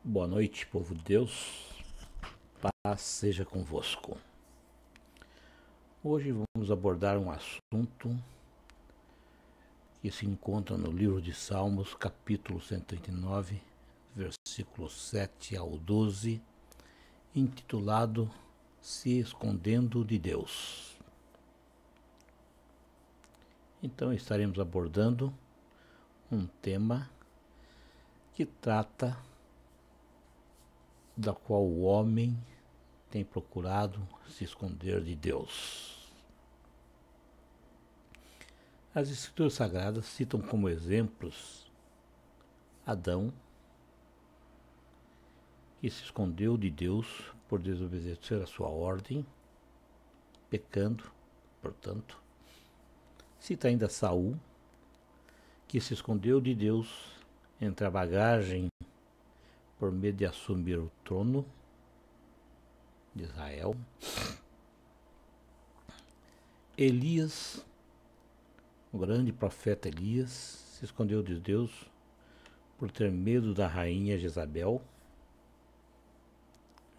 Boa noite, povo de Deus, paz seja convosco. Hoje vamos abordar um assunto que se encontra no livro de Salmos, capítulo 139, versículos 7 ao 12, intitulado Se Escondendo de Deus. Então estaremos abordando um tema que trata da qual o homem tem procurado se esconder de Deus. As Escrituras Sagradas citam como exemplos Adão, que se escondeu de Deus por desobedecer a sua ordem, pecando, portanto. Cita ainda Saul, que se escondeu de Deus entre a bagagem por medo de assumir o trono de Israel. Elias, o grande profeta Elias, se escondeu de Deus por ter medo da rainha Jezabel.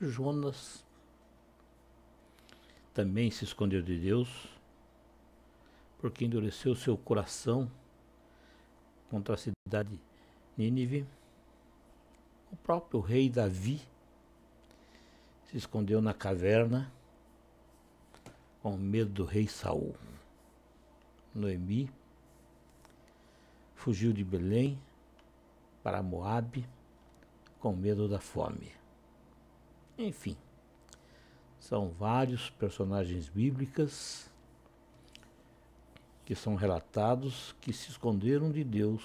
Jonas também se escondeu de Deus porque endureceu seu coração contra a cidade de Nínive. O próprio rei Davi se escondeu na caverna com medo do rei Saul. Noemi fugiu de Belém para Moabe com medo da fome. Enfim, são vários personagens bíblicos que são relatados que se esconderam de Deus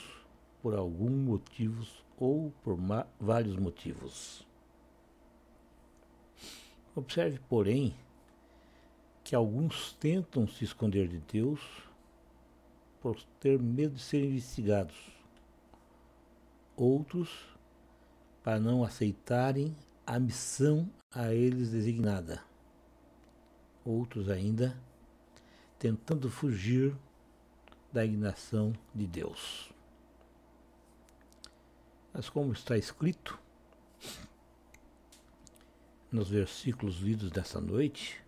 por algum motivo ou por vários motivos. Observe, porém, que alguns tentam se esconder de Deus por ter medo de serem investigados. Outros, para não aceitarem a missão a eles designada. Outros ainda, tentando fugir da indignação de Deus. Mas como está escrito nos versículos lidos dessa noite,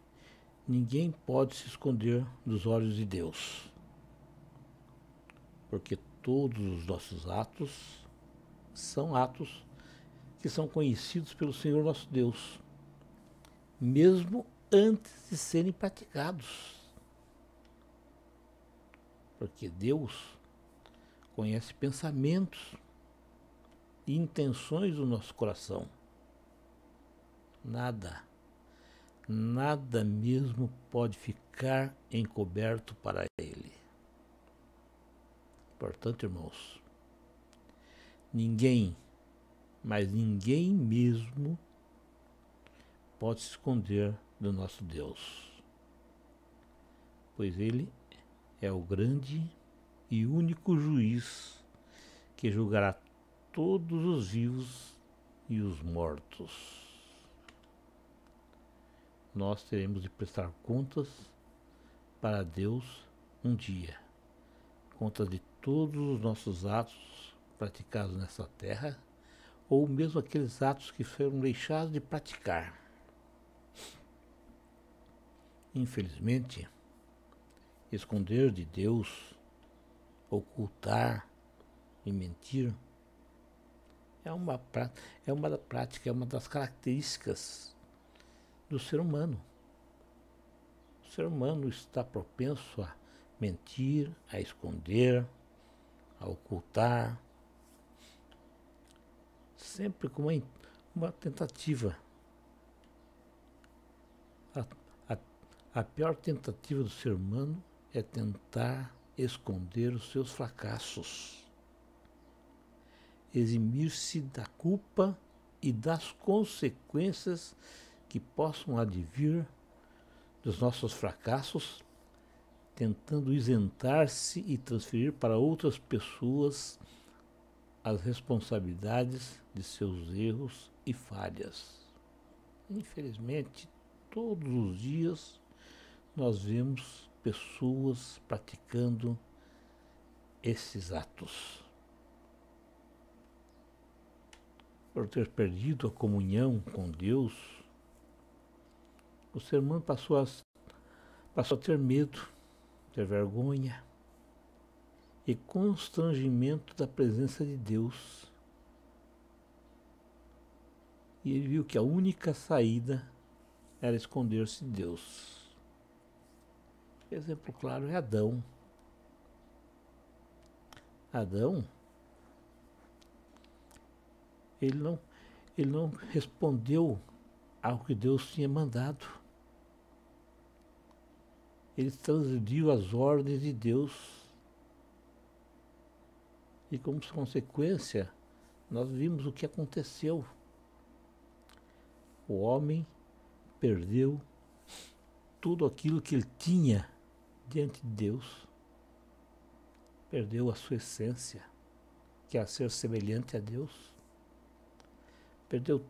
ninguém pode se esconder dos olhos de Deus, porque todos os nossos atos são atos que são conhecidos pelo Senhor nosso Deus, mesmo antes de serem praticados. Porque Deus conhece pensamentos e intenções do nosso coração. Nada mesmo pode ficar encoberto para Ele. Portanto, irmãos, ninguém, mas ninguém mesmo pode se esconder do nosso Deus, pois Ele é o grande e único juiz que julgará todos os vivos e os mortos. Nós teremos de prestar contas para Deus um dia, contas de todos os nossos atos praticados nessa terra, ou mesmo aqueles atos que foram deixados de praticar. Infelizmente, esconder de Deus, ocultar e mentir é uma prática, é uma das características do ser humano. O ser humano está propenso a mentir, a esconder, a ocultar, sempre com uma tentativa. A pior tentativa do ser humano é tentar esconder os seus fracassos, eximir-se da culpa e das consequências que possam advir dos nossos fracassos, tentando isentar-se e transferir para outras pessoas as responsabilidades de seus erros e falhas. Infelizmente, todos os dias nós vemos pessoas praticando esses atos. por ter perdido a comunhão com Deus, o ser humano passou a ter medo, ter vergonha e constrangimento da presença de Deus. E ele viu que a única saída era esconder-se de Deus. Exemplo claro é Adão. Adão, ele não respondeu ao que Deus tinha mandado. Ele transgrediu as ordens de Deus. E como consequência, nós vimos o que aconteceu. O homem perdeu tudo aquilo que ele tinha diante de Deus. Perdeu a sua essência, que é ser semelhante a Deus. Perdeu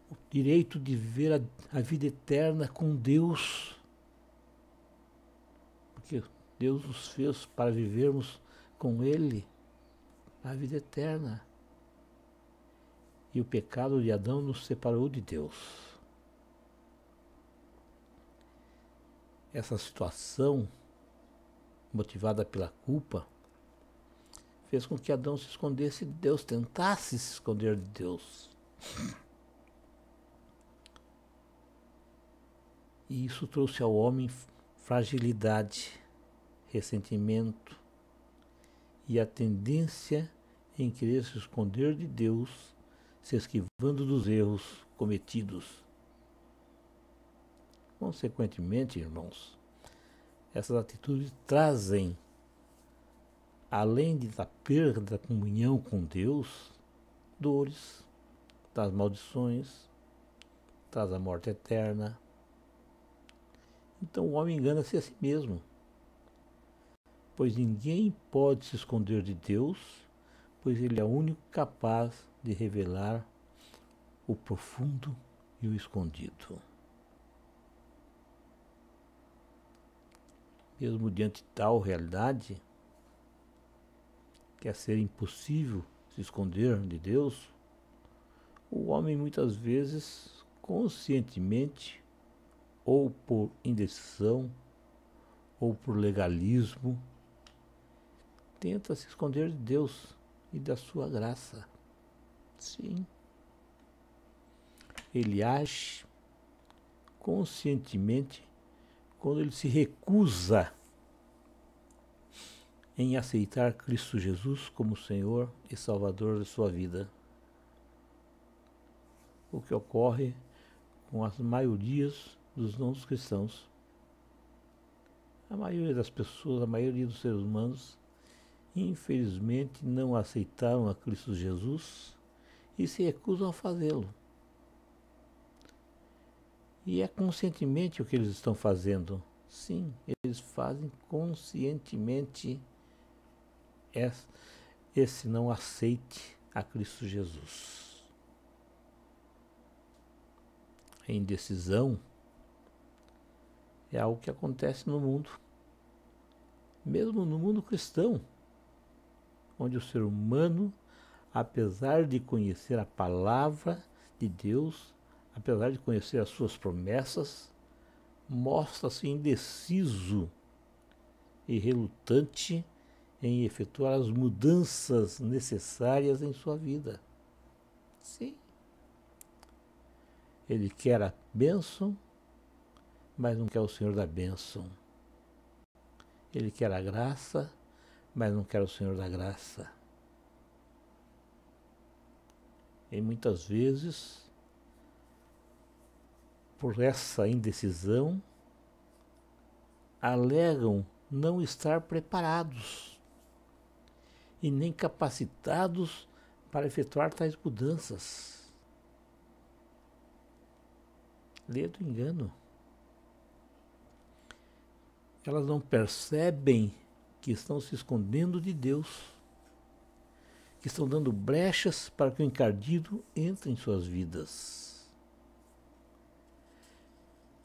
o direito de viver a vida eterna com Deus. Porque Deus nos fez para vivermos com Ele a vida eterna. E o pecado de Adão nos separou de Deus. Essa situação, motivada pela culpa, fez com que Adão se escondesse de Deus, tentasse se esconder de Deus. E isso trouxe ao homem fragilidade, ressentimento e a tendência em querer se esconder de Deus, se esquivando dos erros cometidos. Consequentemente, irmãos, essas atitudes trazem, além da perda da comunhão com Deus, dores, traz maldições, traz a morte eterna. Então o homem engana-se a si mesmo, pois ninguém pode se esconder de Deus, pois Ele é o único capaz de revelar o profundo e o escondido. Mesmo diante de tal realidade, que é ser impossível se esconder de Deus, o homem muitas vezes, conscientemente, ou por indecisão, ou por legalismo, tenta se esconder de Deus e da sua graça. Sim. Ele age conscientemente quando ele se recusa em aceitar Cristo Jesus como Senhor e Salvador de sua vida. O que ocorre com as maiorias dos não cristãos. A maioria das pessoas, a maioria dos seres humanos, infelizmente não aceitaram a Cristo Jesus e se recusam a fazê-lo. E é conscientemente o que eles estão fazendo. Sim, eles fazem conscientemente esse não aceite a Cristo Jesus. A indecisão é algo que acontece no mundo, mesmo no mundo cristão, onde o ser humano, apesar de conhecer a palavra de Deus, apesar de conhecer as suas promessas, mostra-se indeciso e relutante em efetuar as mudanças necessárias em sua vida. Sim. Ele quer a bênção, mas não quer o Senhor da bênção. Ele quer a graça, mas não quer o Senhor da graça. E muitas vezes, por essa indecisão, alegam não estar preparados e nem capacitados para efetuar tais mudanças. Lê do engano. Elas não percebem que estão se escondendo de Deus, que estão dando brechas para que o encardido entre em suas vidas.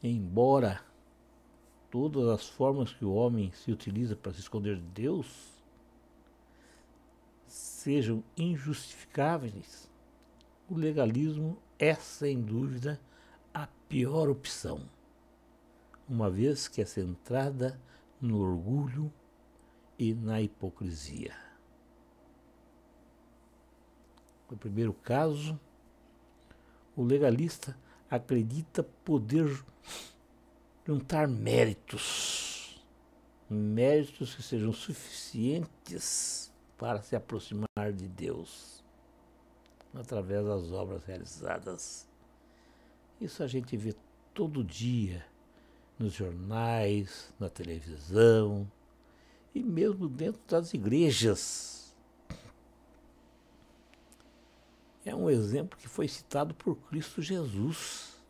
Embora todas as formas que o homem se utiliza para se esconder de Deus sejam injustificáveis, o legalismo é, sem dúvida, a pior opção, uma vez que é centrada no orgulho e na hipocrisia. No primeiro caso, o legalista acredita poder juntar méritos que sejam suficientes para se aproximar de Deus através das obras realizadas. Isso a gente vê todo dia nos jornais, na televisão e mesmo dentro das igrejas. É um exemplo que foi citado por Cristo Jesus,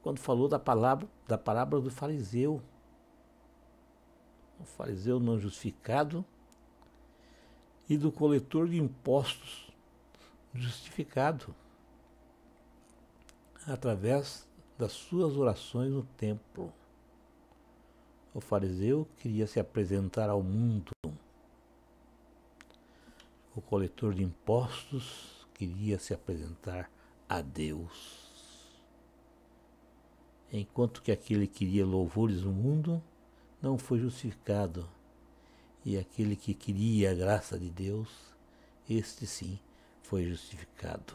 quando falou da parábola do fariseu. O fariseu não justificado e do coletor de impostos justificado através das suas orações no templo. O fariseu queria se apresentar ao mundo. O coletor de impostos queria se apresentar a Deus. Enquanto que aquele que queria louvores no mundo não foi justificado. E aquele que queria a graça de Deus, este sim foi justificado.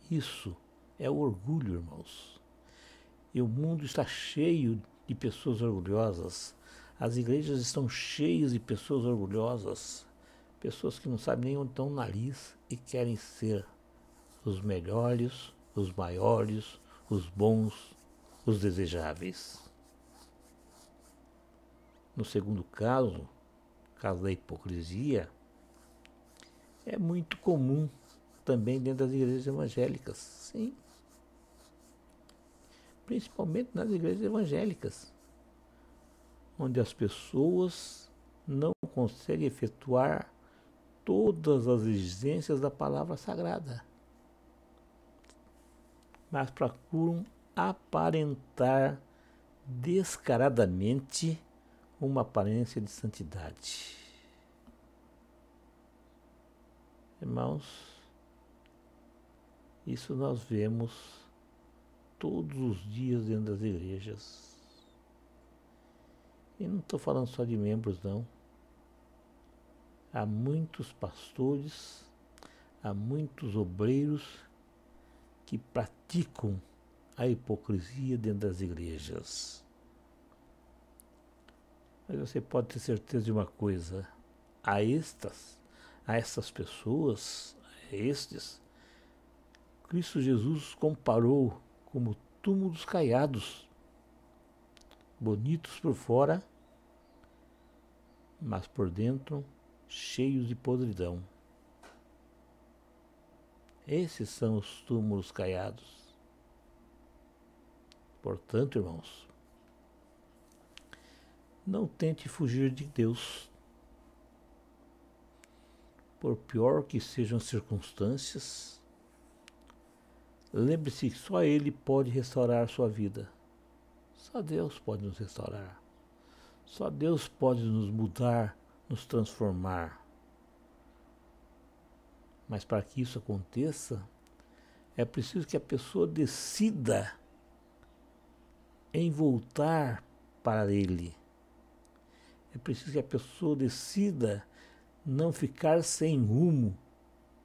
Isso é o orgulho, irmãos. E o mundo está cheio de pessoas orgulhosas. As igrejas estão cheias de pessoas orgulhosas. Pessoas que não sabem nem onde estão o nariz e querem ser os melhores, os maiores, os bons, os desejáveis. No segundo caso, caso da hipocrisia, é muito comum também dentro das igrejas evangélicas, sim. Principalmente nas igrejas evangélicas, onde as pessoas não conseguem efetuar todas as exigências da palavra sagrada, mas procuram aparentar descaradamente uma aparência de santidade. Irmãos, isso nós vemos todos os dias dentro das igrejas. E não estou falando só de membros, não. Há muitos pastores, há muitos obreiros que praticam a hipocrisia dentro das igrejas. Mas você pode ter certeza de uma coisa: a essas pessoas, a estes, Cristo Jesus comparou como túmulos caiados, bonitos por fora, mas por dentro cheios de podridão. Esses são os túmulos caiados. Portanto, irmãos, não tente fugir de Deus. Por pior que sejam as circunstâncias, lembre-se que só Ele pode restaurar sua vida. Só Deus pode nos restaurar. Só Deus pode nos mudar, nos transformar. Mas para que isso aconteça, é preciso que a pessoa decida em voltar para Ele. É preciso que a pessoa decida não ficar sem rumo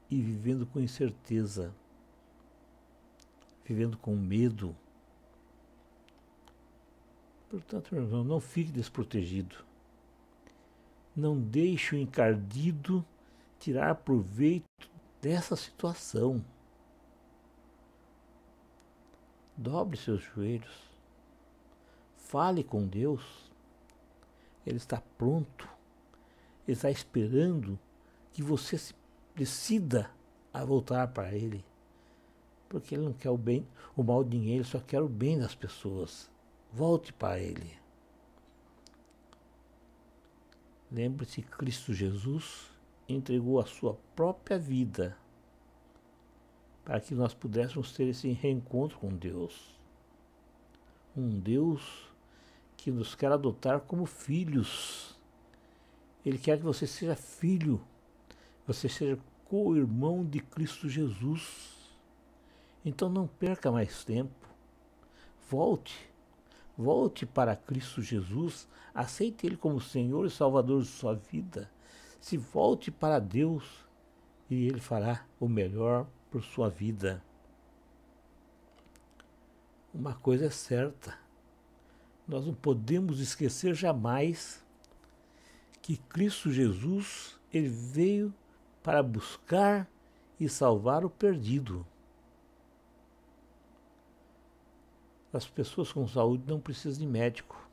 e vivendo com incerteza, vivendo com medo. Portanto, meu irmão, não fique desprotegido. Não deixe o encardido tirar proveito dessa situação. Dobre seus joelhos. Fale com Deus. Ele está pronto. Ele está esperando que você se decida a voltar para Ele. Porque Ele não quer o mal de ninguém, Ele só quer o bem das pessoas. Volte para Ele. Lembre-se que Cristo Jesus entregou a sua própria vida para que nós pudéssemos ter esse reencontro com Deus. Um Deus que nos quer adotar como filhos Ele quer que você seja filho, você seja co-irmão de Cristo Jesus. Então não perca mais tempo. Volte para Cristo Jesus, aceite Ele como Senhor e Salvador de sua vida. Se volte para Deus e Ele fará o melhor por sua vida. Uma coisa é certa, nós não podemos esquecer jamais que Cristo Jesus, Ele veio para buscar e salvar o perdido. As pessoas com saúde não precisam de médico.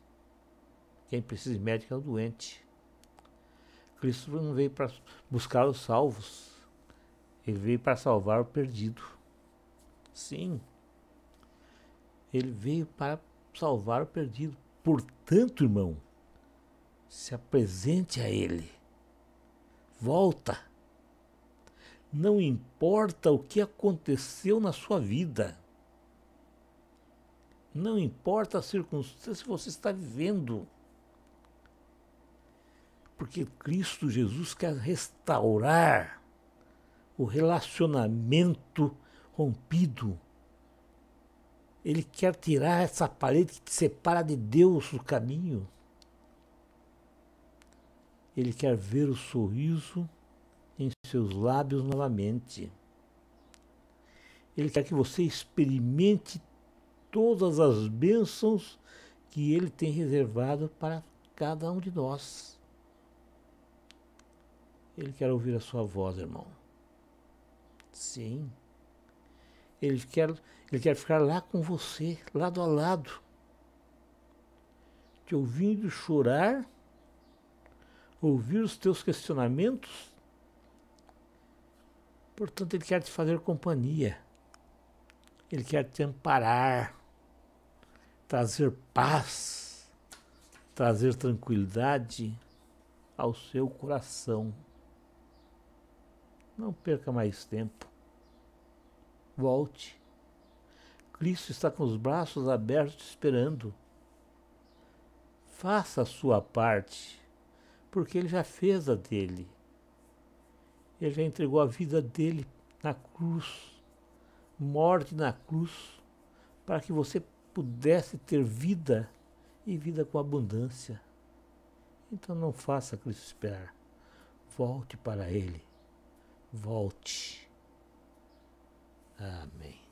Quem precisa de médico é o doente. Cristo não veio para buscar os salvos. Ele veio para salvar o perdido. Sim. Ele veio para salvar o perdido. Portanto, irmão, se apresente a Ele. Volta. Não importa o que aconteceu na sua vida. Não importa a circunstância que você está vivendo. Porque Cristo Jesus quer restaurar o relacionamento rompido. Ele quer tirar essa parede que te separa de Deus do caminho. Ele quer ver o sorriso em seus lábios novamente. Ele quer que você experimente todas as bênçãos que Ele tem reservado para cada um de nós. Ele quer ouvir a sua voz, irmão. Sim. Ele quer ficar lá com você, lado a lado, te ouvindo chorar, ouvir os teus questionamentos. Portanto, Ele quer te fazer companhia. Ele quer te amparar, trazer paz, trazer tranquilidade ao seu coração. Não perca mais tempo. Volte. Cristo está com os braços abertos te esperando. Faça a sua parte, porque Ele já fez a dele. Ele já entregou a vida dele na cruz, morte na cruz, para que você pudesse ter vida e vida com abundância. Então não faça Cristo esperar. Volte para Ele. Volte. Amém.